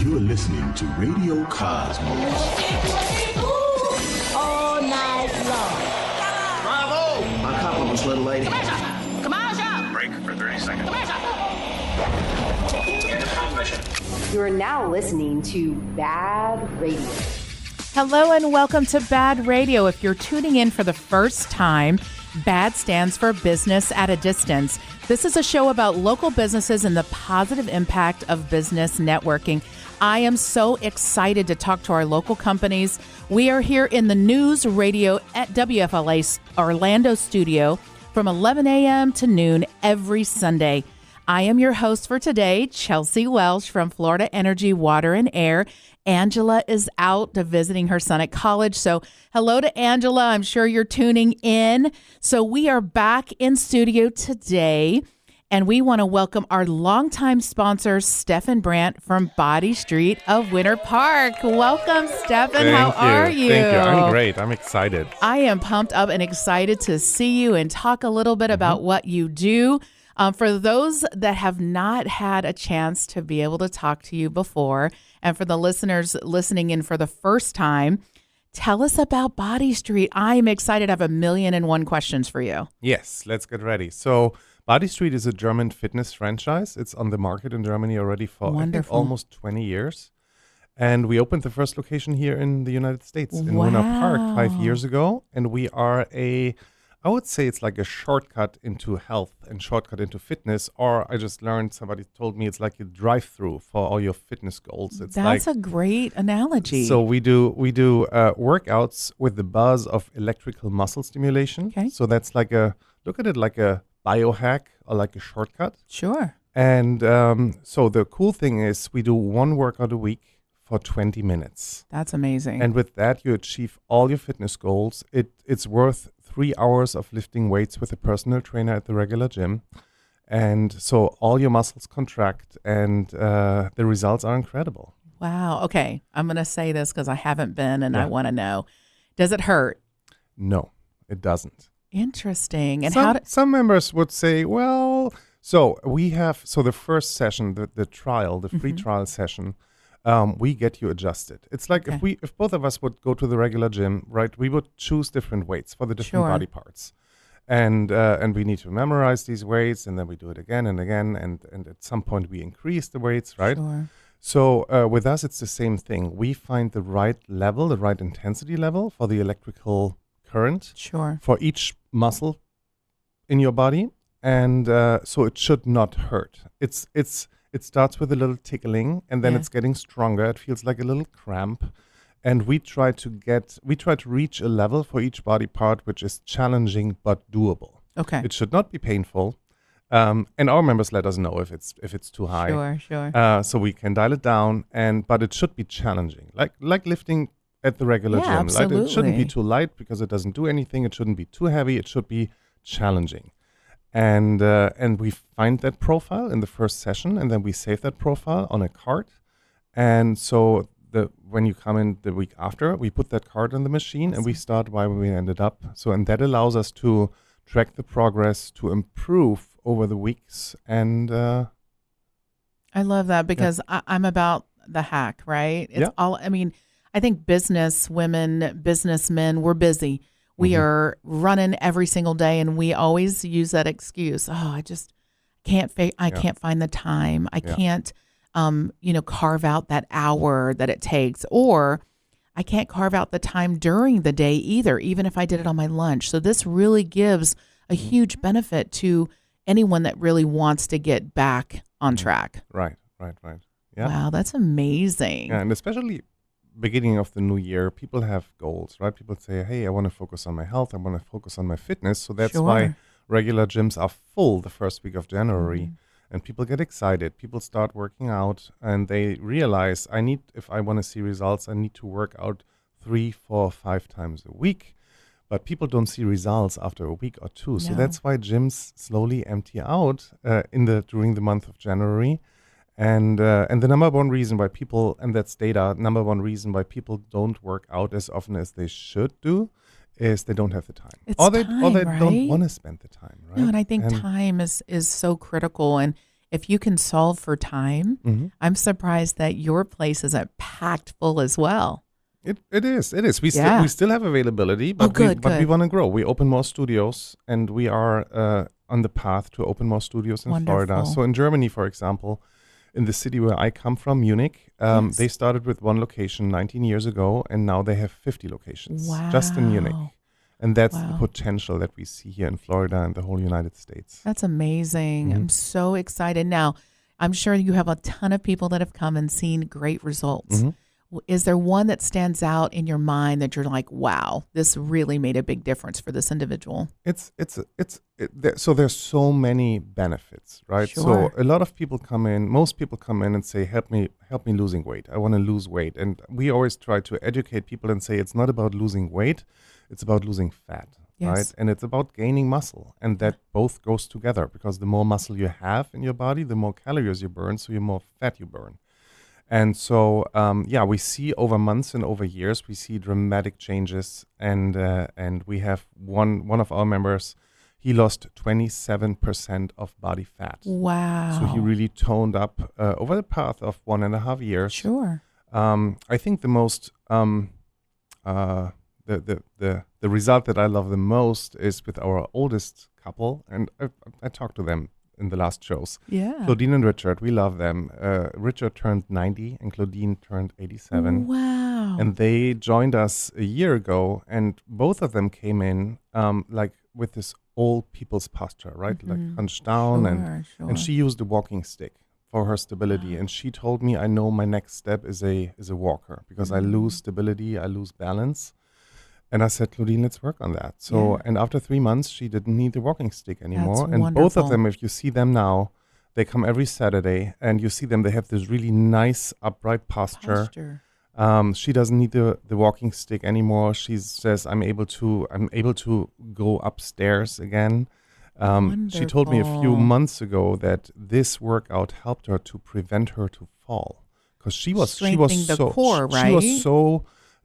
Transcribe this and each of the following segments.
You're listening to Radio Cosmos. All night long. Bravo! My compliments, little lady. Commercial! Break for 30 seconds. You are now listening to Bad Radio. Hello and welcome to Bad Radio. If you're tuning in for the first time, BAD stands for Business at a Distance. This is a show about local businesses and the positive impact of business networking. I am so excited to talk to our local companies. We are here in the News Radio at WFLA Orlando studio from 11 a.m. to noon every Sunday. I am your host for today, Chelsea Welsh from Florida Energy, Water and Air. Angela is out visiting her son at college. So hello to Angela. I'm sure you're tuning in. So we are back in studio today, and we want to welcome our longtime sponsor, Steffen Brandt from Bodystreet of Winter Park. Welcome, Steffen. How are you? Thank you. I'm great. I'm excited. I am pumped up and excited to see you and talk a little bit about what you do. For those that have not had a chance to be able to talk to you before, and for the listeners listening in for the first time, tell us about Bodystreet. I'm excited. I have 1,000,001 questions for you. Yes, let's get ready. So Bodystreet is a German fitness franchise. It's on the market in Germany already for I think, almost 20 years. And we opened the first location here in the United States in Winter Park 5 years ago. And we are I would say it's like a shortcut into health and shortcut into fitness, or I just learned, somebody told me it's like a drive-through for all your fitness goals. That's a great analogy. So we do workouts with the buzz of electrical muscle stimulation. Okay. So that's look at it like a biohack or like a shortcut. Sure. And so the cool thing is we do one workout a week for 20 minutes. That's amazing. And with that, you achieve all your fitness goals. It's worth 3 hours of lifting weights with a personal trainer at the regular gym. And so all your muscles contract, and the results are incredible. Wow. Okay. I'm going to say this because I haven't been and I want to know. Does it hurt? No, it doesn't. Interesting. And some members would say, well, so the first session, the trial, the free trial session, we get you adjusted. It's like if both of us would go to the regular gym, right, we would choose different weights for the different body parts. And we need to memorize these weights, and then we do it again and again, and at some point we increase the weights, right? Sure. So with us, it's the same thing. We find the right level, the right intensity level for the electrical current for each muscle in your body, and so it should not hurt. It starts with a little tickling, and then it's getting stronger. It feels like a little cramp. And we try to reach a level for each body part which is challenging but doable. Okay. It should not be painful. And our members let us know if it's too high. Sure. So we can dial it down, but it should be challenging. Like lifting at the regular gym. Absolutely. Like it shouldn't be too light because it doesn't do anything. It shouldn't be too heavy. It should be challenging. And we find that profile in the first session, and then we save that profile on a card. And so when you come in the week after, we put that card on the machine and we start where we ended up. So, and that allows us to track the progress, to improve over the weeks. And I love that because I'm about the hack, right? It's all, I think business women, businessmen, we're busy. We are running every single day, and we always use that excuse. Oh, I just can't find the time. I can't, carve out that hour that it takes, or I can't carve out the time during the day either, even if I did it on my lunch. So this really gives a huge benefit to anyone that really wants to get back on track. Right. Yeah. Wow, that's amazing. Yeah, and especially beginning of the new year, people have goals, right? People say, hey, I want to focus on my health. I want to focus on my fitness. So that's why regular gyms are full the first week of January. And people get excited. People start working out, and they realize if I want to see results, I need to work out 3, 4, 5 times a week. But people don't see results after a week or two. No. So that's why gyms slowly empty out during the month of January. And the number one reason why people, and that's data, number one reason why people don't work out as often as they should do is they don't have the time. Or they right? don't want to spend the time, right? No, and I think time is so critical. And if you can solve for time, I'm surprised that your place isn't packed full as well. It is. We still have availability, but we want to grow. We open more studios, and we are on the path to open more studios in Florida. So in Germany, for example, in the city where I come from, Munich, they started with one location 19 years ago, and now they have 50 locations just in Munich. And that's the potential that we see here in Florida and the whole United States. That's amazing. I'm so excited. Now, I'm sure you have a ton of people that have come and seen great results. Is there one that stands out in your mind that you're like, wow, this really made a big difference for this individual? So there's so many benefits, right? Sure. So a lot of people come in, most people come in and say, help me losing weight. I want to lose weight. And we always try to educate people and say, it's not about losing weight, it's about losing fat, right? And it's about gaining muscle. And that both goes together, because the more muscle you have in your body, the more calories you burn, so the more fat you burn. And so, we see over months and over years, we see dramatic changes. And we have one of our members, he lost 27% of body fat. Wow. So he really toned up over the path of 1.5 years. Sure. I think the most, the result that I love the most is with our oldest couple. And I talked to them in the last shows. Yeah. Claudine and Richard, we love them. Richard turned 90 and Claudine turned 87. Wow. And they joined us a year ago, and both of them came in like with this old people's posture, right? Like hunched down, and she used a walking stick for her stability. And she told me, I know my next step is a walker, because I lose stability, I lose balance. And I said, Claudine, let's work on that. So, and after 3 months, she didn't need the walking stick anymore. That's and wonderful. Both of them, if you see them now, they come every Saturday, and you see them, they have this really nice upright posture. She doesn't need the walking stick anymore. She says, I'm able to go upstairs again. She told me a few months ago that this workout helped her to prevent her to fall, because she was the core, right?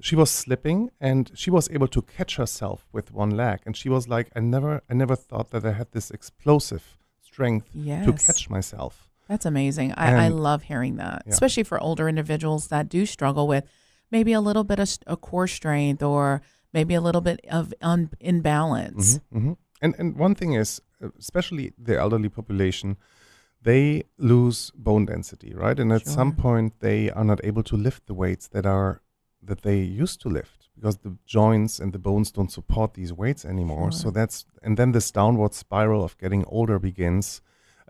She was slipping, and she was able to catch herself with one leg. And she was like, I never thought that I had this explosive strength to catch myself. That's amazing. I love hearing that, especially for older individuals that do struggle with maybe a little bit of a core strength, or maybe a little bit of imbalance. And one thing is, especially the elderly population, they lose bone density, right? And at some point, they are not able to lift the weights that they used to lift, because the joints and the bones don't support these weights anymore. So and then this downward spiral of getting older begins.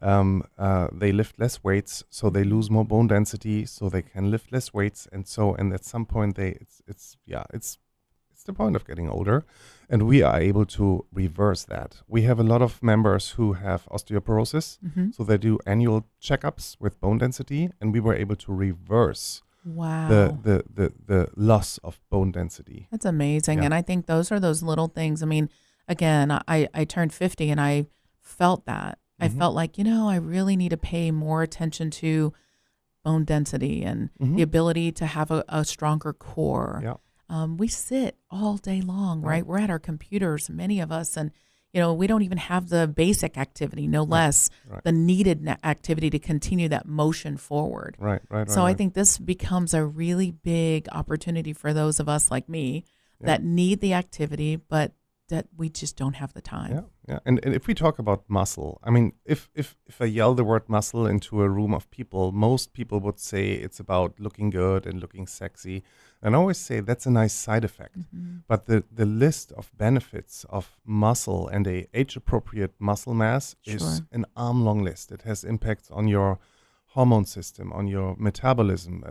They lift less weights, so they lose more bone density, so they can lift less weights. And at some point it's the point of getting older, and we are able to reverse that. We have a lot of members who have osteoporosis, so they do annual checkups with bone density, and we were able to reverse the loss of bone density. That's amazing. And I think those are those little things. I mean, again, I turned 50 and I felt that. I felt like, I really need to pay more attention to bone density and the ability to have a stronger core. We sit all day long, right? We're at our computers, many of us, and we don't even have the basic activity, no less the needed activity to continue that motion forward. So I think this becomes a really big opportunity for those of us like me that need the activity, but that we just don't have the time. And if we talk about muscle, I mean, if I yell the word muscle into a room of people, most people would say it's about looking good and looking sexy. And I always say that's a nice side effect. But the list of benefits of muscle and a age-appropriate muscle mass is an arm-long list. It has impacts on your hormone system, on your metabolism,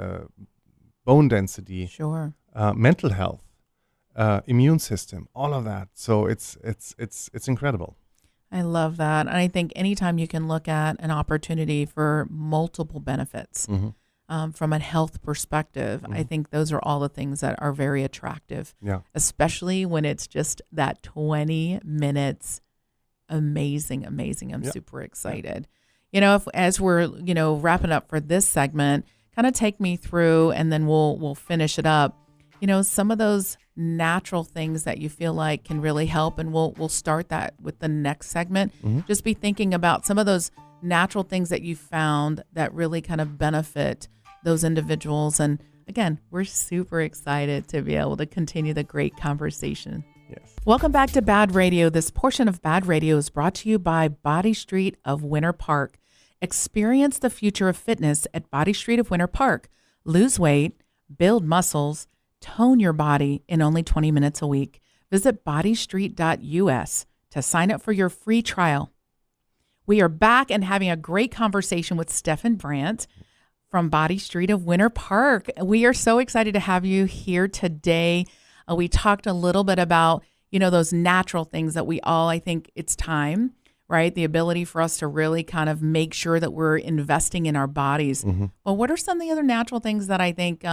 bone density, mental health. Immune system, all of that. So it's incredible. I love that. And I think anytime you can look at an opportunity for multiple benefits from a health perspective, I think those are all the things that are very attractive, especially when it's just that 20 minutes. Amazing. I'm super excited. As we're, wrapping up for this segment, kind of take me through, and then we'll finish it up. Some of those natural things that you feel like can really help, and we'll start that with the next segment. Just be thinking about some of those natural things that you found that really kind of benefit those individuals. And again, we're super excited to be able to continue the great conversation. Yes. Welcome back to Bad Radio. This portion of Bad Radio is brought to you by Bodystreet of Winter Park. Experience the future of fitness at Bodystreet of Winter Park. Lose weight, build muscles, tone your body in only 20 minutes a week. Visit bodystreet.us to sign up for your free trial. We are back and having a great conversation with Steffen Brandt from Bodystreet of Winter Park. We are so excited to have you here today. We talked a little bit about, those natural things that we all, I think it's time, right? The ability for us to really kind of make sure that we're investing in our bodies. Mm-hmm. Well, what are some of the other natural things that I think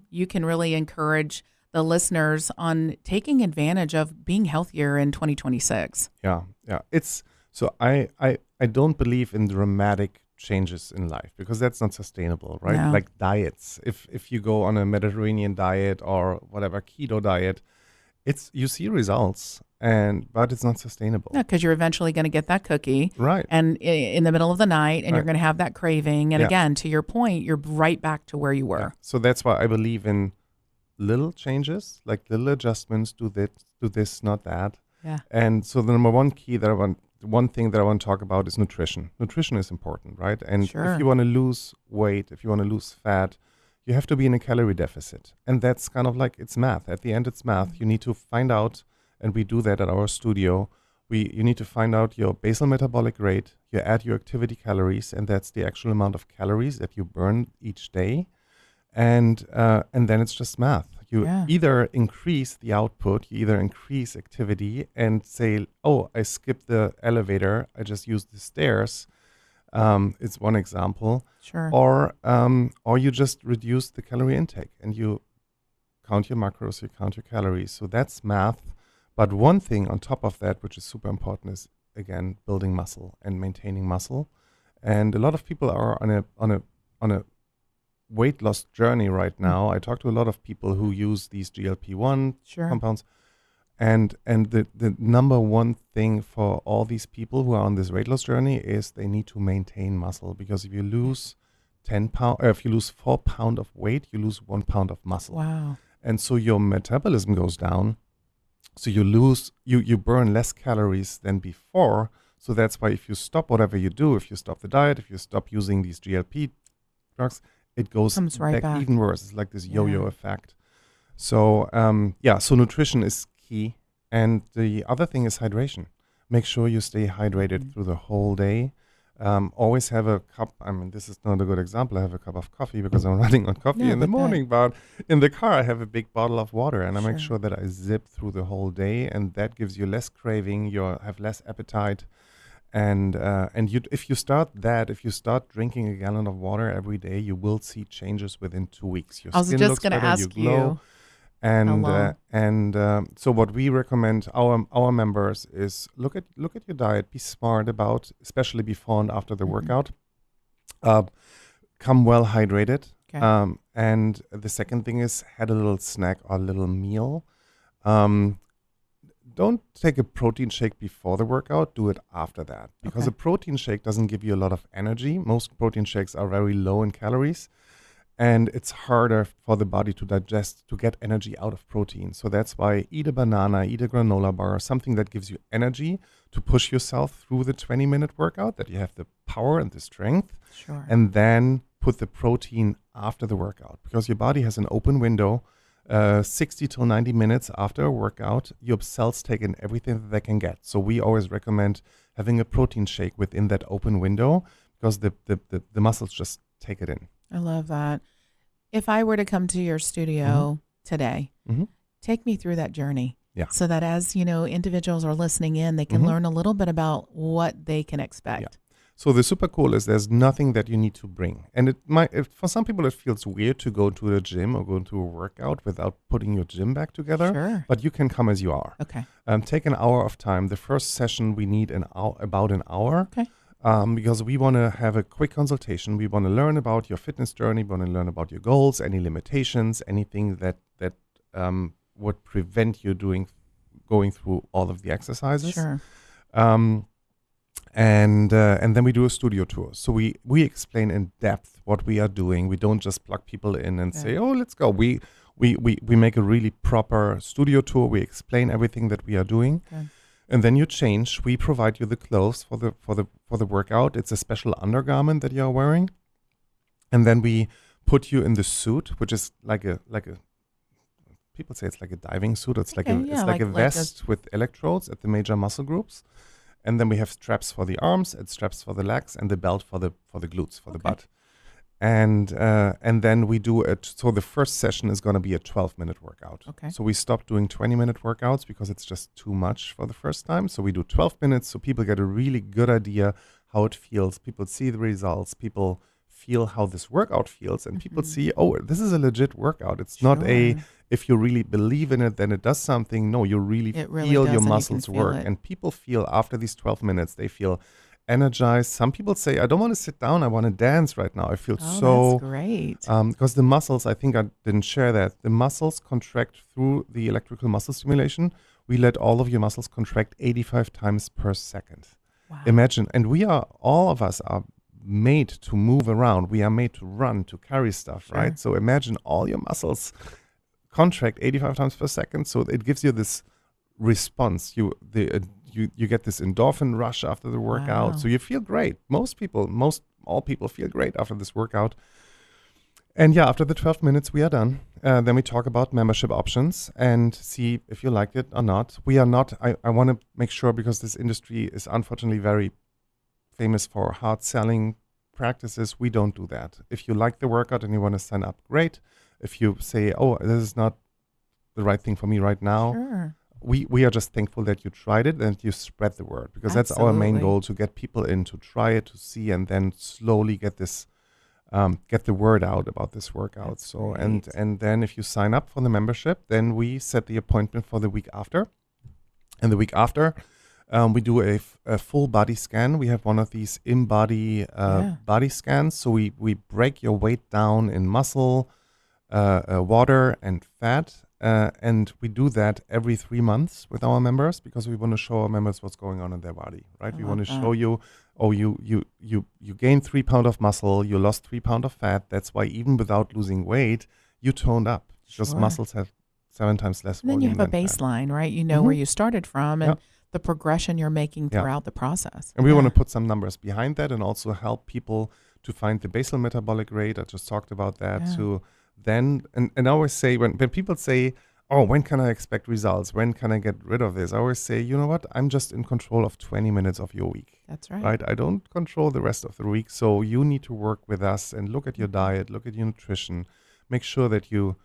you can really encourage the listeners on taking advantage of being healthier in 2026? Yeah. So I don't believe in dramatic changes in life because that's not sustainable, right? No. Like diets. If you go on a Mediterranean diet or whatever keto diet, you see results, but it's not sustainable. Yeah, because you're eventually going to get that cookie, Right? And in the middle of the night, and Right. you're going to have that craving. And again, to your point, you're right back to where you were. Yeah. So that's why I believe in little changes, like little adjustments. Do this, not that. Yeah. And so the one thing that I want to talk about is nutrition. Nutrition is important, right? And Sure. if you want to lose weight, if you want to lose fat, you have to be in a calorie deficit. And that's kind of like, it's math. At the end, it's math. You need to find out, and we do that at our studio. You need to find out your basal metabolic rate, you add your activity calories, and that's the actual amount of calories that you burn each day. And then it's just math. You either increase the output, you either increase activity and say, oh, I skipped the elevator, I just used the stairs. It's one example. Sure. Or you just reduce the calorie intake and you count your macros, you count your calories. So that's math. But one thing on top of that, which is super important, is again building muscle and maintaining muscle. And a lot of people are on a weight loss journey right now. I talk to a lot of people who use these GLP-1 compounds. And the number one thing for all these people who are on this weight loss journey is they need to maintain muscle, because if you lose 10 pounds, if you lose 4 pounds of weight, you lose 1 pound of muscle. Wow. And so your metabolism goes down. So you burn less calories than before. So that's why if you stop whatever you do, if you stop the diet, if you stop using these GLP drugs, it goes back even worse. It's like this yo-yo effect. So so nutrition is key. And the other thing is hydration. Make sure you stay hydrated through the whole day. Always have a cup. I mean, this is not a good example. I have a cup of coffee because I'm running on coffee in the morning. But in the car, I have a big bottle of water, and I make sure that I zip through the whole day, and that gives you less craving. You have less appetite, and if you start drinking a gallon of water every day, you will see changes within 2 weeks. Your I was skin just looks going to better, ask you glow. So what we recommend our members is look at your diet, be smart about, especially before and after the workout. Come well hydrated. Okay. And the second thing is had a little snack or a little meal. Don't take a protein shake before the workout. Do it after that, because a protein shake doesn't give you a lot of energy. Most protein shakes are very low in calories. And it's harder for the body to digest, to get energy out of protein. So that's why eat a banana, eat a granola bar, something that gives you energy to push yourself through the 20-minute workout, that you have the power and the strength. Sure. And then put the protein after the workout, because your body has an open window, 60 to 90 minutes after a workout, your cells take in everything that they can get. So we always recommend having a protein shake within that open window, because the muscles just take it in. I love that. If I were to come to your studio today, take me through that journey. Yeah. So that as, individuals are listening in, they can learn a little bit about what they can expect. Yeah. So the super cool is there's nothing that you need to bring. And for some people, it feels weird to go to the gym or go to a workout without putting your gym back together. Sure. But you can come as you are. Okay. Take an hour of time. The first session, we need about an hour. Okay. Because we want to have a quick consultation. We want to learn about your fitness journey. We want to learn about your goals, any limitations, anything that would prevent you going through all of the exercises. Sure. And then we do a studio tour. So we explain in depth what we are doing. We don't just plug people in and say, oh, let's go. We make a really proper studio tour. We explain everything that we are doing. Okay. And then you change. We provide you the clothes for the workout. It's a special undergarment that you're wearing. And then we put you in the suit, which is like a people say it's like a diving suit. It's like a vest with electrodes at the major muscle groups. And then we have straps for the arms and straps for the legs and the belt for the glutes, for the butt. And then we do it. So the first session is going to be a 12-minute workout. Okay. So we stopped doing 20-minute workouts because it's just too much for the first time. So we do 12 minutes so people get a really good idea how it feels. People see the results. People feel how this workout feels. And people see, oh, this is a legit workout. It's not if you really believe in it, then it does something. No, you really feel your muscles work. And people feel after these 12 minutes, they feel energized. Some people say, I don't want to sit down. I want to dance right now. I feel that's great. Because the muscles, I think I didn't share that. The muscles contract through the electrical muscle stimulation. We let all of your muscles contract 85 times per second. Wow. Imagine. And all of us are made to move around. We are made to run, to carry stuff, right? So imagine all your muscles contract 85 times per second. So it gives you this response. You get this endorphin rush after the workout. Wow. So you feel great. All people feel great after this workout. And after the 12 minutes, we are done. Then we talk about membership options and see if you like it or not. We are not, I want to make sure, because this industry is unfortunately very famous for hard selling practices. We don't do that. If you like the workout and you want to sign up, great. If you say, oh, this is not the right thing for me right now, we are just thankful that you tried it and you spread the word, because that's our main goal, to get people in, to try it, to see, and then slowly get this, get the word out about this workout. That's so, great. and then if you sign up for the membership, then we set the appointment for the week after. And the week after, we do a full body scan. We have one of these in-body body scans. So we break your weight down in muscle, water, and fat. And we do that every 3 months with our members, because we want to show our members what's going on in their body, right? We want to show you, you gained 3 pounds of muscle, you lost 3 pounds of fat. That's why even without losing weight, you toned up. Because muscles have 7 times less volume. And then you have a baseline, right? You know where you started from and the progression you're making throughout the process. And we want to put some numbers behind that and also help people to find the basal metabolic rate. I just talked about that. To then, and I always say, when people say, oh, when can I expect results? When can I get rid of this? I always say, you know what? I'm just in control of 20 minutes of your week. That's right. Right? I don't control the rest of the week. So you need to work with us and look at your diet, look at your nutrition, make sure that you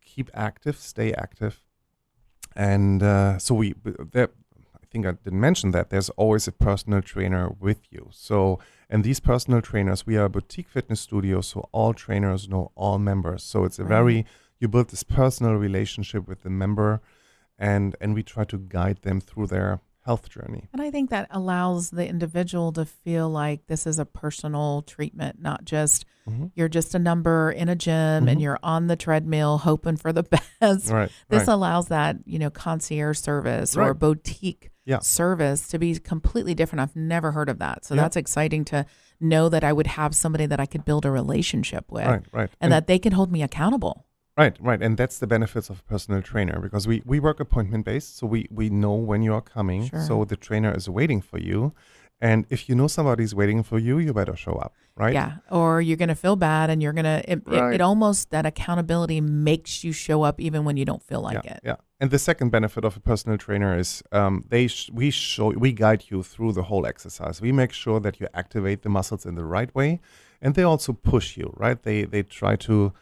keep active, stay active. And so I think I didn't mention that there's always a personal trainer with you. So, and these personal trainers, we are a boutique fitness studio, so all trainers know all members. So it's you build this personal relationship with the member, and we try to guide them through their health journey. And I think that allows the individual to feel like this is a personal treatment, not just you're just a number in a gym and you're on the treadmill hoping for the best. Right, this allows that, concierge service or boutique service to be completely different. I've never heard of that. So that's exciting to know that I would have somebody that I could build a relationship with and that they can hold me accountable. Right. And that's the benefits of a personal trainer, because we work appointment-based, so we know when you are coming. Sure. So the trainer is waiting for you. And if you know somebody's waiting for you, you better show up, right? Yeah, or you're going to feel bad and you're going to, it almost, that accountability makes you show up even when you don't feel like it. Yeah, and the second benefit of a personal trainer is we guide you through the whole exercise. We make sure that you activate the muscles in the right way, and they also push you, right? They try to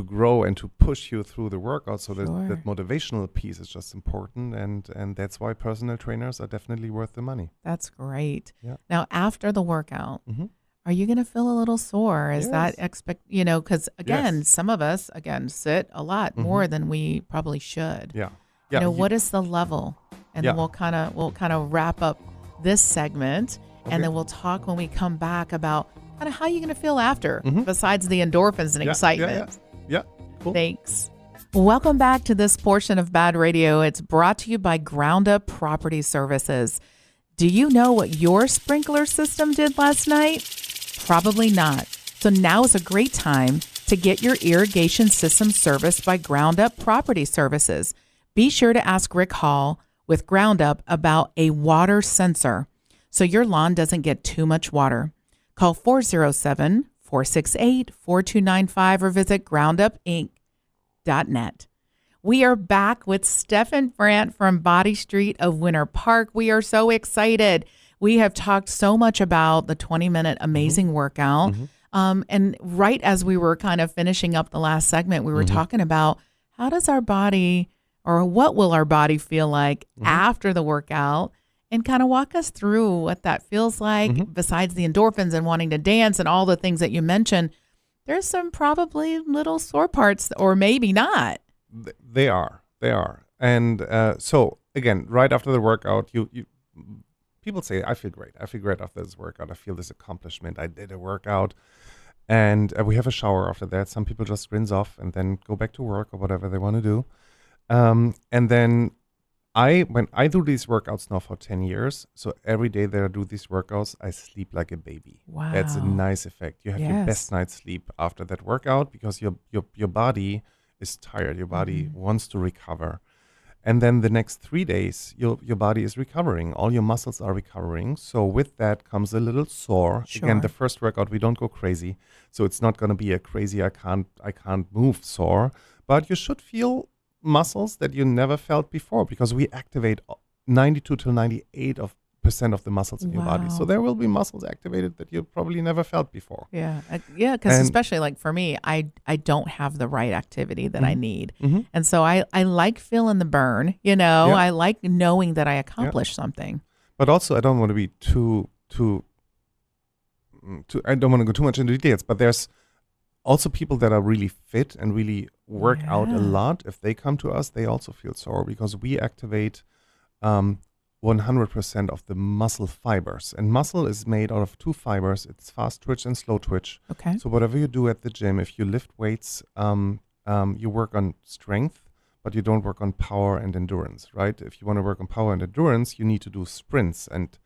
grow and to push you through the workout. So that motivational piece is just important. And that's why personal trainers are definitely worth the money. That's great. Yeah. Now, after the workout, are you going to feel a little sore? Is that because again, some of us, sit a lot more than we probably should. Yeah. What is the level? And then we'll kind of wrap up this segment. Okay. And then we'll talk when we come back about kind of how you're going to feel after, besides the endorphins and excitement. Yeah. Cool. Thanks. Welcome back to this portion of Bad Radio. It's brought to you by Ground Up Property Services. Do you know what your sprinkler system did last night? Probably not. So now is a great time to get your irrigation system serviced by Ground Up Property Services. Be sure to ask Rick Hall with Ground Up about a water sensor so your lawn doesn't get too much water. Call 407-468-4295 or visit groundupinc.net. We are back with Steffen Brandt from Bodystreet of Winter Park. We are so excited. We have talked so much about the 20-minute amazing workout. And right as we were kind of finishing up the last segment, we were talking about how does our body, or what will our body feel like after the workout, and kind of walk us through what that feels like besides the endorphins and wanting to dance and all the things that you mentioned. There's some probably little sore parts, or maybe not. They are. And so again, right after the workout, you people say, I feel great. I feel great after this workout. I feel this accomplishment. I did a workout. And we have a shower after that. Some people just rinse off and then go back to work or whatever they want to do. And then when I do these workouts now for 10 years, so every day that I do these workouts, I sleep like a baby. Wow. That's a nice effect. You have your best night's sleep after that workout because your body is tired. Your body wants to recover. And then the next 3 days, your body is recovering. All your muscles are recovering. So with that comes a little sore. Sure. Again, the first workout, we don't go crazy. So it's not going to be a crazy, I can't move sore. But you should feel muscles that you never felt before because we activate 92 to 98% of the muscles in your body. So there will be muscles activated that you probably never felt before. Yeah. Because especially like for me, I don't have the right activity that I need. And so I like feeling the burn, I like knowing that I accomplished something. But also I don't want to be too I don't want to go too much into details, but there's also people that are really fit and really work out a lot. If they come to us, they also feel sore because we activate 100% of the muscle fibers. And muscle is made out of two fibers. It's fast twitch and slow twitch. Okay. So whatever you do at the gym, if you lift weights, you work on strength, but you don't work on power and endurance, right? If you want to work on power and endurance, you need to do sprints and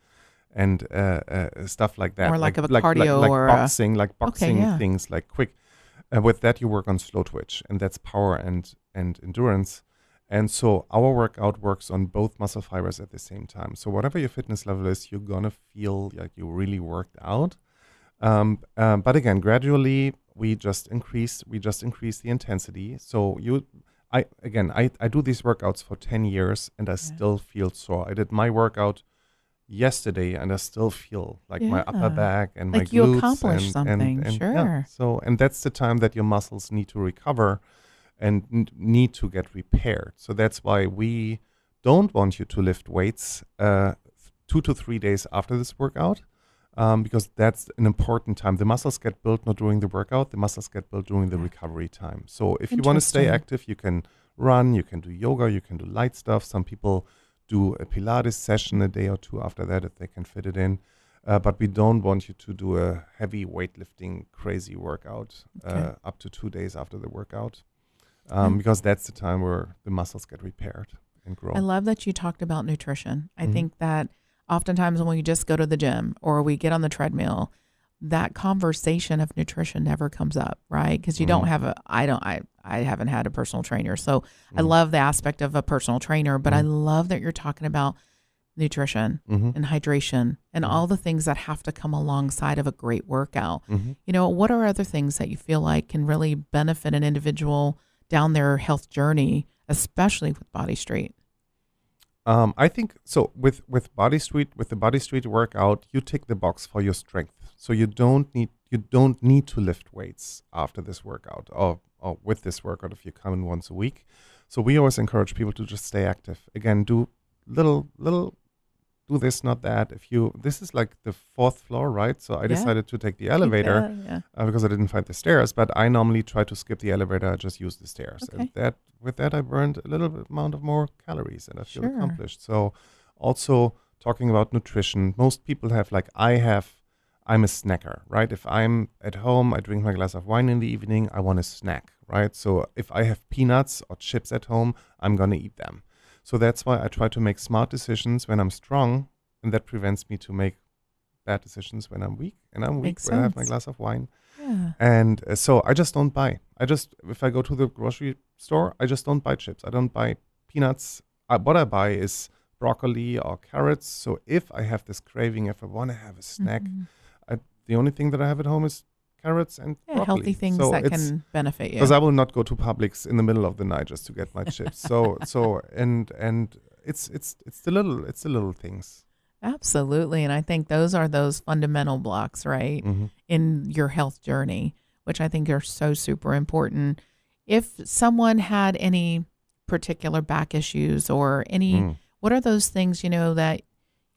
stuff like that. Or like a cardio or boxing, things like quick. With that, you work on slow twitch, and that's power and endurance. And so our workout works on both muscle fibers at the same time. So whatever your fitness level is, you're going to feel like you really worked out. But again, gradually, we just increase the intensity. So I do these workouts for 10 years, and I still feel sore. I did my workout yesterday, and I still feel like my upper back and like my glutes. You accomplished something, sure. Yeah, and that's the time that your muscles need to recover and need to get repaired. So that's why we don't want you to lift weights 2 to 3 days after this workout, because that's an important time. The muscles get built not during the workout. The muscles get built during the recovery time. So if you want to stay active, you can run, you can do yoga, you can do light stuff. Some people do a Pilates session a day or two after that if they can fit it in. But we don't want you to do a heavy weightlifting crazy workout up to 2 days after the workout. Because that's the time where the muscles get repaired and grow. I love that you talked about nutrition. I think that oftentimes when we just go to the gym or we get on the treadmill, that conversation of nutrition never comes up, right? Because you don't have I haven't had a personal trainer. So I love the aspect of a personal trainer, but I love that you're talking about nutrition and hydration and all the things that have to come alongside of a great workout. What are other things that you feel like can really benefit an individual down their health journey, especially with Bodystreet? I think so. With the Bodystreet workout, you tick the box for your strength. So you don't need to lift weights after this workout or with this workout if you come in once a week. So we always encourage people to just stay active. Again, do little. Do this, not that. This is like the 4th floor, right? So I decided to take the elevator because I didn't find the stairs. But I normally try to skip the elevator. I just use the stairs, and with that I burned a little bit amount of more calories, and I feel accomplished. So also talking about nutrition, most people have I'm a snacker, right? If I'm at home, I drink my glass of wine in the evening. I want a snack, right? So if I have peanuts or chips at home, I'm gonna eat them. So that's why I try to make smart decisions when I'm strong and that prevents me to make bad decisions when I'm weak. And I'm weak Makes when I have my sense. glass of wine. Yeah. And so I just don't buy. If I go to the grocery store, I just don't buy chips. I don't buy peanuts. What I buy is broccoli or carrots. So if I have this craving, if I want to have a snack, the only thing that I have at home is carrots and broccoli. Healthy things so that can benefit you. Because I will not go to Publix in the middle of the night just to get my chips. And it's the little things. Absolutely. And I think those are those fundamental blocks, right, in your health journey, which I think are so super important. If someone had any particular back issues or any, what are those things, that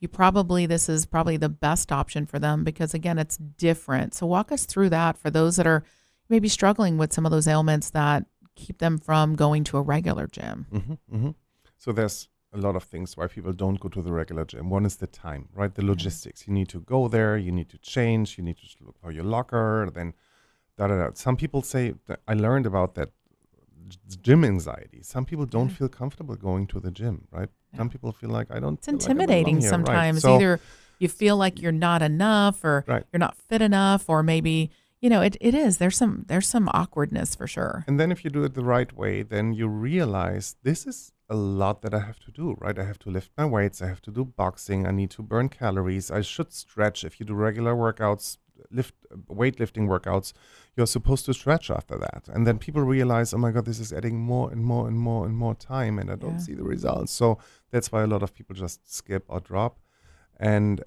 this is probably the best option for them because, again, it's different. So walk us through that for those that are maybe struggling with some of those ailments that keep them from going to a regular gym. So there's a lot of things why people don't go to the regular gym. One is the time, right? The logistics. You need to go there. You need to change. You need to look for your locker. Then, Some people say, I learned about that gym anxiety. Some people don't feel comfortable going to the gym, right? Some people feel like It's intimidating sometimes. Right. So, either you feel like you're not enough or you're not fit enough, or maybe, it is. There's some awkwardness for sure. And then if you do it the right way, then you realize this is a lot that I have to do, right? I have to lift my weights. I have to do boxing. I need to burn calories. I should stretch. If you do regular workouts, weightlifting workouts, you're supposed to stretch after that. And then people realize, oh my God, this is adding more and more and more and more time, and I don't see the results. So that's why a lot of people just skip or drop. And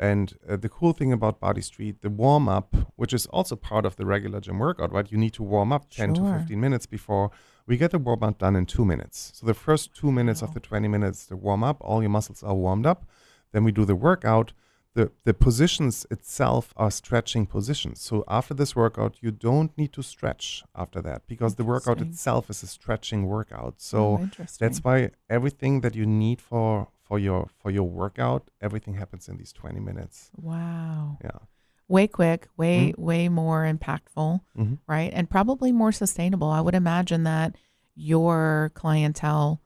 the cool thing about Bodystreet, the warm up, which is also part of the regular gym workout, right? You need to warm up 10 to 15 minutes before. We get the warm up done in 2 minutes. So the first 2 minutes of the 20 minutes, the warm up, all your muscles are warmed up. Then we do the workout. The positions itself are stretching positions. So after this workout, you don't need to stretch after that because the workout itself is a stretching workout. So that's why everything that you need for your workout, everything happens in these 20 minutes. Wow. Yeah. Way quick, way more impactful, right? And probably more sustainable. I would imagine that your clientele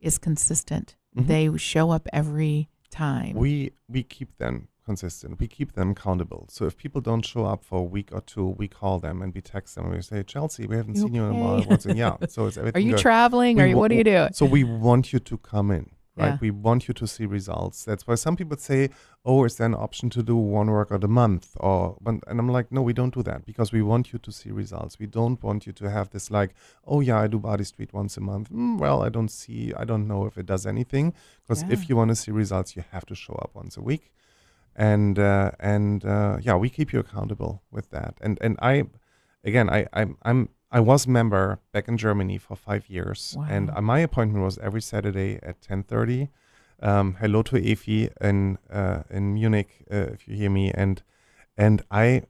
is consistent. They show up every time. We keep them consistent. We keep them accountable. So if people don't show up for a week or two, we call them and we text them and we say, Chelsea, we haven't seen you in a while. So is everything Are you good? traveling? What do you do? So we want you to come in, right? Yeah. We want you to see results. That's why some people say, oh, is there an option to do one workout a month? And I'm like, no, we don't do that because we want you to see results. We don't want you to have this like, oh yeah, I do Bodystreet once a month. Well, I don't know if it does anything, because if you want to see results, you have to show up once a week. And we keep you accountable with that. And I was a member back in Germany for 5 years. Wow. And my appointment was every Saturday at 10:30. Hello to Efi in Munich, if you hear me. And I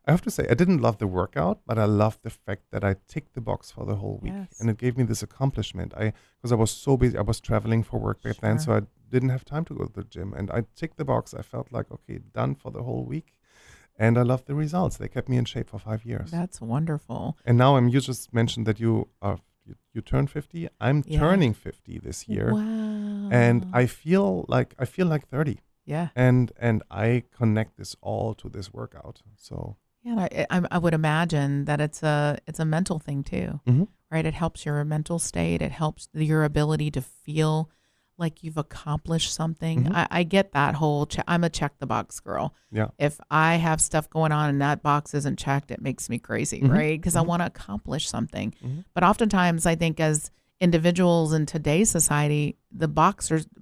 have to say, I didn't love the workout, but I loved the fact that I ticked the box for the whole week. Yes. And it gave me this accomplishment. Because I was so busy. I was traveling for work back then, so I didn't have time to go to the gym. And I ticked the box. I felt like, okay, done for the whole week. And I loved the results. They kept me in shape for 5 years. That's wonderful. And now you just mentioned that you turned 50. I'm turning 50 this year. Wow. And I feel like 30. Yeah. And I connect this all to this workout. So yeah, I would imagine that it's a mental thing too, right? It helps your mental state. It helps your ability to feel like you've accomplished something. I get that whole, I'm a check the box girl. Yeah. If I have stuff going on and that box isn't checked, it makes me crazy, right? Because I want to accomplish something. But oftentimes I think as individuals in today's society,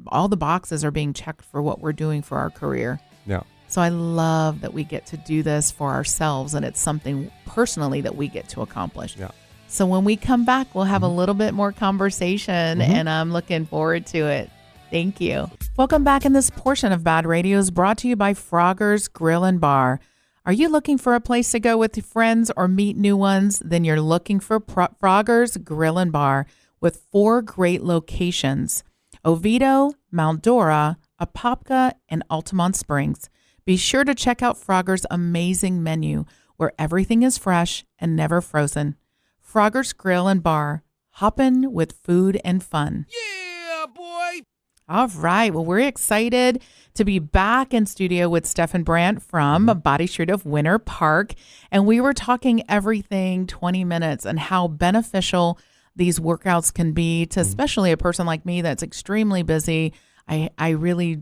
all the boxes are being checked for what we're doing for our career. Yeah. So I love that we get to do this for ourselves, and it's something personally that we get to accomplish. Yeah. So when we come back, we'll have a little bit more conversation, and I'm looking forward to it. Thank you. Welcome back. In this portion of Bad Radio is brought to you by Frogger's Grill and Bar. Are you looking for a place to go with friends or meet new ones? Then you're looking for Frogger's Grill and Bar with 4 great locations: Oviedo, Mount Dora, Apopka, and Altamont Springs. Be sure to check out Frogger's amazing menu where everything is fresh and never frozen. Frogger's Grill and Bar, hoppin' with food and fun. Yeah, boy. All right. Well, we're excited to be back in studio with Steffen Brandt from Bodystreet of Winter Park. And we were talking everything 20 minutes and how beneficial these workouts can be to especially a person like me that's extremely busy. I really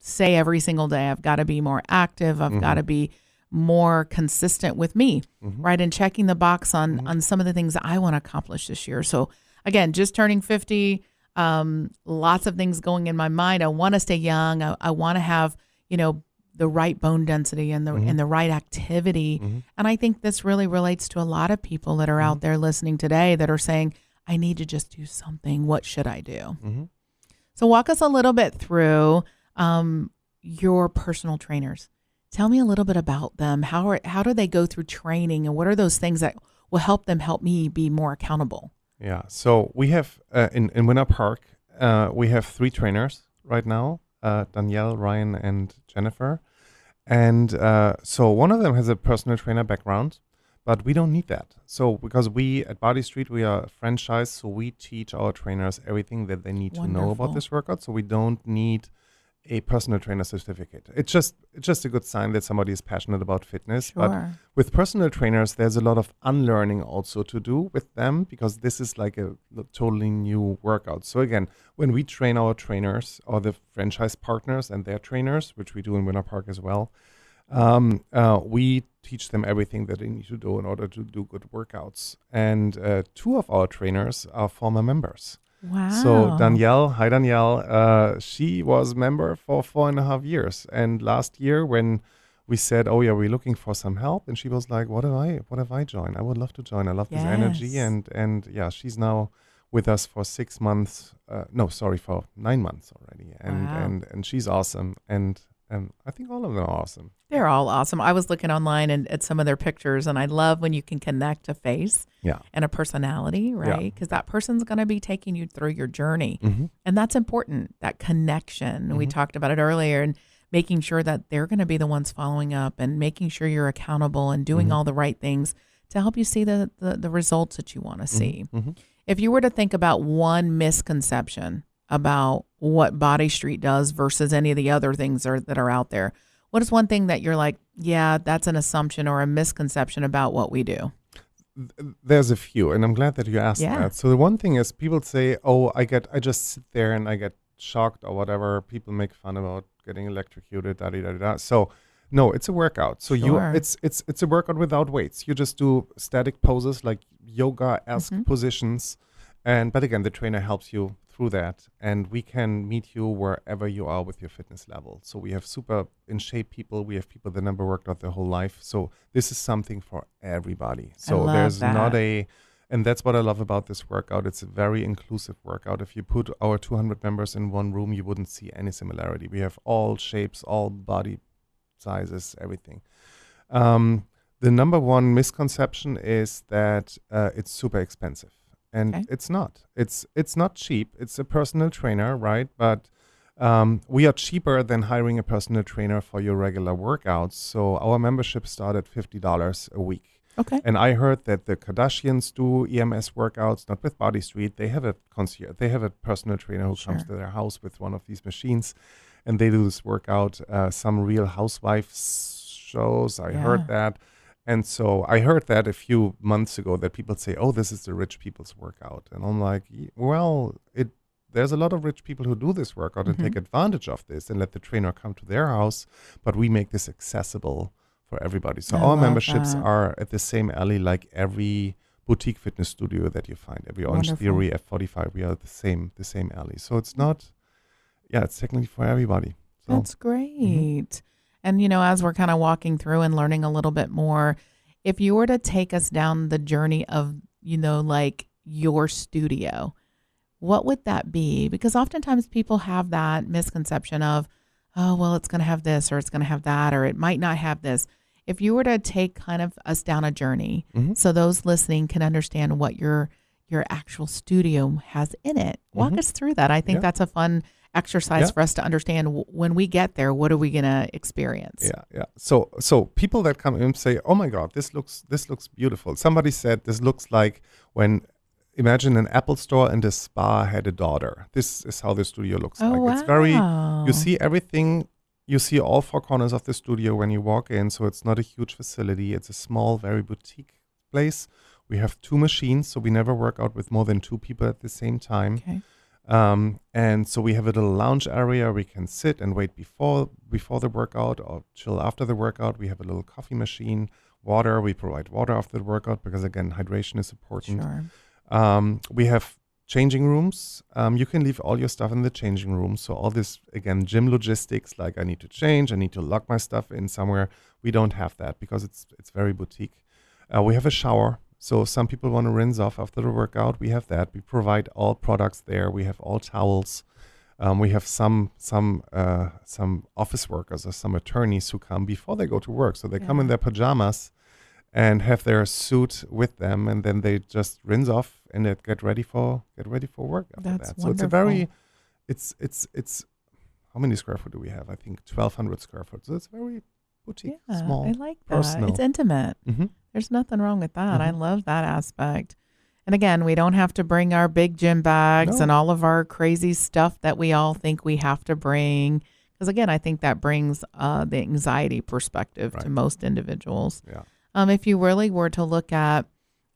say every single day, I've got to be more active. I've got to be more consistent with me, right? And checking the box on some of the things that I want to accomplish this year. So again, just turning 50, lots of things going in my mind. I want to stay young. I want to have, the right bone density and the right activity. And I think this really relates to a lot of people that are out there listening today that are saying, I need to just do something. What should I do? So walk us a little bit through your personal trainers. Tell me a little bit about them. How do they go through training, and what are those things that will help me be more accountable? Yeah. So we have in Winter Park, we have 3 trainers right now, Danielle, Ryan, and Jennifer. And so one of them has a personal trainer background, but we don't need that. So because we at Bodystreet, we are a franchise, so we teach our trainers everything that they need to know about this workout. So we don't need a personal trainer certificate. It's just a good sign that somebody is passionate about fitness. Sure. But with personal trainers, there's a lot of unlearning also to do with them, because this is like a totally new workout. So again, when we train our trainers or the franchise partners and their trainers, which we do in Winter Park as well, we teach them everything that they need to do in order to do good workouts. And 2 of our trainers are former members. Wow. So hi Danielle, she was member for 4.5 years. And last year when we said, oh yeah, we're looking for some help, and she was like, what if I join? I would love to join. I love this energy. And yeah, she's now with us for 6 months. For 9 months already. And she's awesome. And I think all of them are awesome. They're all awesome. I was looking online at some of their pictures, and I love when you can connect a face and a personality, right? Because that person's going to be taking you through your journey. And that's important, that connection. We talked about it earlier, and making sure that they're going to be the ones following up and making sure you're accountable and doing all the right things to help you see the results that you want to see. If you were to think about one misconception about what Bodystreet does versus any of the other things that are out there, what is one thing that you're like, yeah, that's an assumption or a misconception about what we do? There's a few, and I'm glad that you asked that. So the one thing is, people say, oh, I just sit there and I get shocked or whatever. People make fun about getting electrocuted, da-da-da-da. So no, it's a workout. So it's a workout without weights. You just do static poses like yoga-esque positions. But again, the trainer helps you through that, and we can meet you wherever you are with your fitness level. So we have super in shape people. We have people that never worked out their whole life. So this is something for everybody. So there's not and that's what I love about this workout. It's a very inclusive workout. If you put our 200 members in one room, you wouldn't see any similarity. We have all shapes, all body sizes, everything. The number one misconception is that it's super expensive. And it's not. It's not cheap. It's a personal trainer, right? But we are cheaper than hiring a personal trainer for your regular workouts. So our membership started $50 a week. Okay. And I heard that the Kardashians do EMS workouts, not with Bodystreet. They have a concierge. They have a personal trainer who comes to their house with one of these machines, and they do this workout. Some Real Housewives shows, I heard that. And so I heard that a few months ago, that people say, oh, this is the rich people's workout. And I'm like, well, there's a lot of rich people who do this workout and take advantage of this and let the trainer come to their house. But we make this accessible for everybody. So our memberships are at the same alley like every boutique fitness studio that you find. Every Orange Theory, F45, we are the same alley. So it's not, it's technically for everybody. So, that's great. And, as we're kind of walking through and learning a little bit more, if you were to take us down the journey of, like your studio, what would that be? Because oftentimes people have that misconception of, oh, well, it's going to have this or it's going to have that, or it might not have this. If you were to take kind of us down a journey so those listening can understand what your actual studio has in it, walk us through that. I think that's a fun exercise for us to understand when we get there, what are we going to experience? So people that come in say, oh my God, this looks beautiful. Somebody said this looks like when imagine an Apple store and a spa had a daughter. This is how the studio looks like. Wow. It's very, you see everything, you see all four corners of the studio when you walk in. So it's not a huge facility. It's a small, very boutique place. We have 2 machines, so we never work out with more than 2 people at the same time. Okay. And so we have a little lounge area. We can sit and wait before the workout or chill after the workout. We have a little coffee machine, water. We provide water after the workout because, again, hydration is important. Sure. We have changing rooms. You can leave all your stuff in the changing room. So all this, again, gym logistics, like I need to change, I need to lock my stuff in somewhere. We don't have that because it's very boutique. We have a shower. So some people want to rinse off after the workout. We have that. We provide all products there. We have all towels. We have some office workers or some attorneys who come before they go to work. So they come in their pajamas and have their suit with them, and then they just rinse off and they get ready for work after That's that. So it's a very, it's how many square foot do we have? I think 1,200 square foot. So it's very boutique, small, I like that. personal. It's intimate. Mm-hmm. There's nothing wrong with that. I Mhm. love that aspect. And again, we don't have to bring our big gym bags No. and all of our crazy stuff that we all think we have to bring. Because again, I think that brings the anxiety perspective to Right. most individuals. Yeah. If you really were to look at,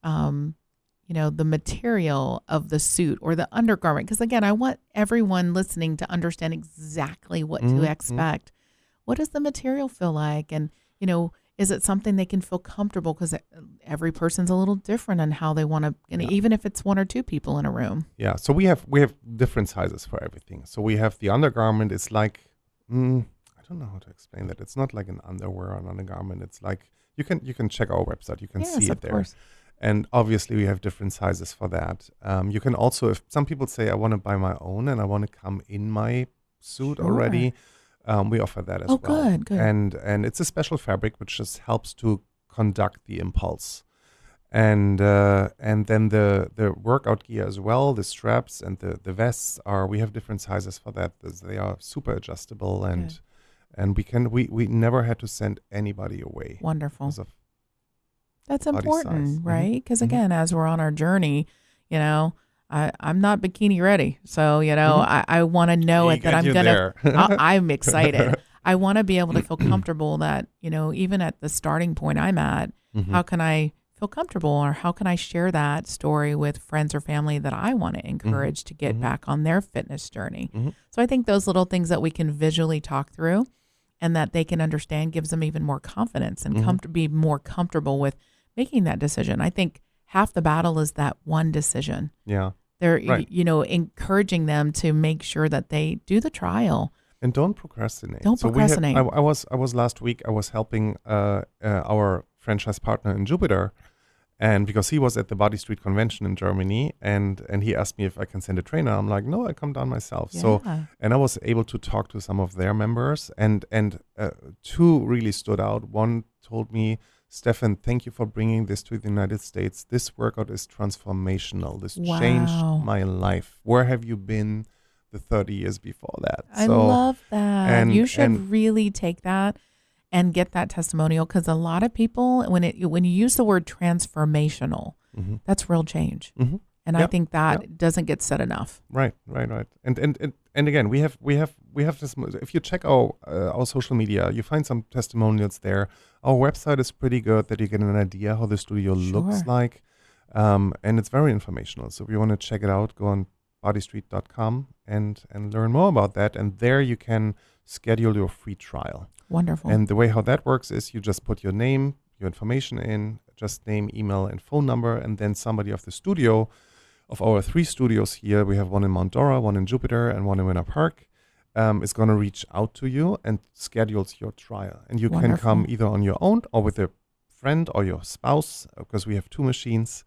the material of the suit or the undergarment, because again, I want everyone listening to understand exactly what Mhm. to expect. What does the material feel like? And, is it something they can feel comfortable? Because every person's a little different on how they want to, even if it's 1 or 2 people in a room. Yeah, so we have different sizes for everything. So we have the undergarment. It's like I don't know how to explain that. It's not like an underwear or an undergarment. It's like you can check our website. You can Yes, see it of there. course. And obviously we have different sizes for that. You can also, if some people say I want to buy my own and I want to come in my suit Sure. already, we offer that as well. Good. And it's a special fabric which just helps to conduct the impulse. And then the workout gear as well, the straps and the vests we have different sizes for that. They are super adjustable and we never had to send anybody away. Wonderful. because of That's body important, size. right? Because Mhm. again, as we're on our journey, I'm not bikini ready. So, I want to know We it that get I'm you going to, there. I'm excited. I want to be able to feel comfortable that, even at the starting point I'm at, Mhm. how can I feel comfortable or how can I share that story with friends or family that I want to encourage to get Mhm. back on their fitness journey? Mhm. So I think those little things that we can visually talk through and that they can understand gives them even more confidence and be more comfortable with making that decision. I think half the battle is that one decision. Yeah. They're, Right. encouraging them to make sure that they do the trial. And don't procrastinate. Don't procrastinate. I was last week. I was helping our franchise partner in Jupiter, and because he was at the Bodystreet convention in Germany, and he asked me if I can send a trainer. I'm like, no, I come down myself. So, Yeah. and I was able to talk to some of their members, and 2 really stood out. One told me, Steffen, thank you for bringing this to the United States. This workout is transformational. This changed Wow. my life. Where have you been the 30 years before that? I love that. and- You should and- really take that and get that testimonial because a lot of people, when you use the word transformational, Mhm. that's real change. Mhm. And I Yep, think that doesn't get said enough. Right. And again, we have this. If you check our social media, you find some testimonials there. Our website is pretty good that you get an idea how the studio looks Sure. like, and it's very informational. So if you want to check it out, go on bodystreet.com and learn more about that. And there you can schedule your free trial. Wonderful. And the way how that works is you just put your name, your information in, just name, email, and phone number, and then somebody of the studio, of our 3 studios here, we have one in Mount Dora, one in Jupiter, and one in Winter Park, is going to reach out to you and schedules your trial. And you can come Wonderful. either on your own or with a friend or your spouse, because we have 2 machines.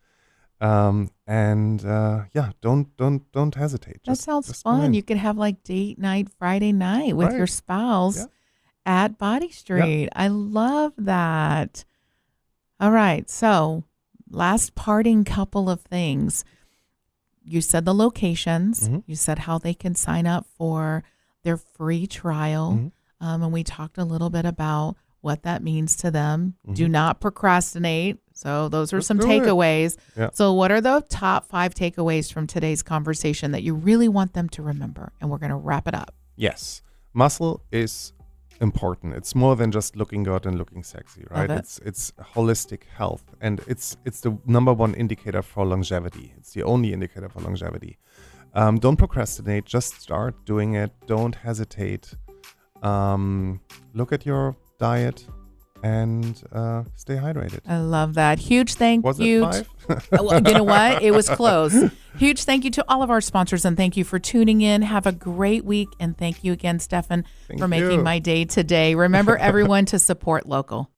Don't hesitate. That sounds just come fun. in. You could have like date night Friday night with Right. your spouse Yeah. at Bodystreet. I love that. All right. So, last parting couple of things. You said the locations. Mhm. You said how they can sign up for their free trial. Mhm. And we talked a little bit about what that means to them. Do Mhm. not procrastinate. So those are Let's some do it. takeaways. Yeah. So what are the top 5 takeaways from today's conversation that you really want them to remember? And we're going to wrap it up. Yes. Muscle is important. It's more than just looking good and looking sexy, right? Love it. It's holistic health, and it's the number one indicator for longevity. It's the only indicator for longevity. Don't procrastinate. Just start doing it. Don't hesitate. Look at your diet and stay hydrated. I love that. Huge thank Was you. it 5? Well, you know what? It was close. Huge thank you to all of our sponsors, and thank you for tuning in. Have a great week, and thank you again, Steffen, Thank for making you. my day today. Remember, everyone, to support local.